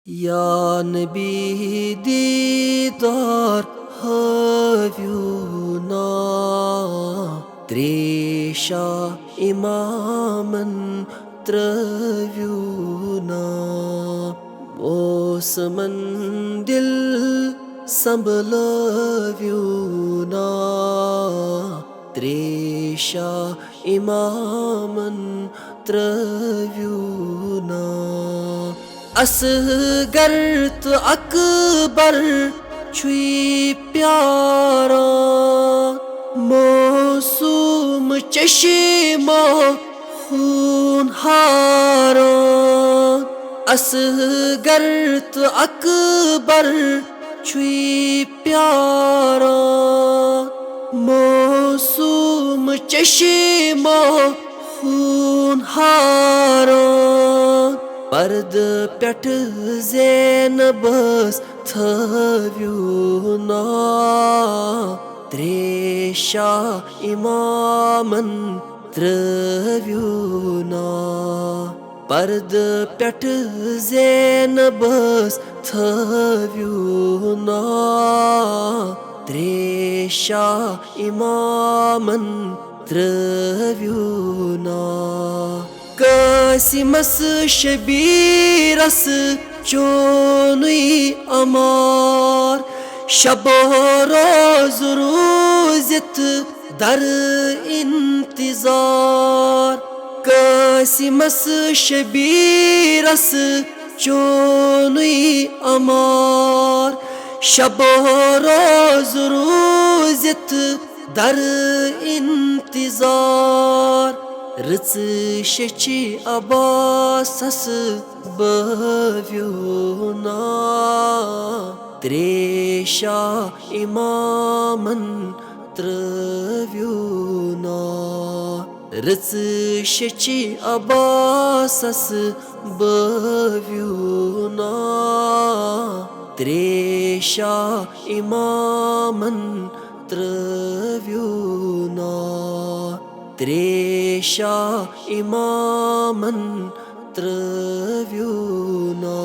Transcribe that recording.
Ya Nabi didar havyuna Tresha imaman travyuna Mosaman dil sambalavyuna Tresha imaman travyuna Asghar तो अकबर छुई प्यारा मौसूम चश्मा खून हारा असगर तो अकबर छुई प्यारा मौसूम चश्मा खून हारा पर्द पेट ज़ैनबस थव्यूना त्रेशा इमामन त्रव्यूना पर्द पेट ज़ैनबस थव्यूना त्रेशा इमामन त्रव्यूना कासिमस शबीरस चोनुई अमार शबो रोज रोज़त दर इंतजार कासिमस शबीरस चोनुई अमार शबो रोज रोज़त दर इंतजार रच शचि अबासस बव्यूना त्रेशा इमामन त्रव्यूना रच शचि अबासस बव्यूना त्रेशा इमामन त्रव्यूना त्रेशा इमामन त्रव्यूना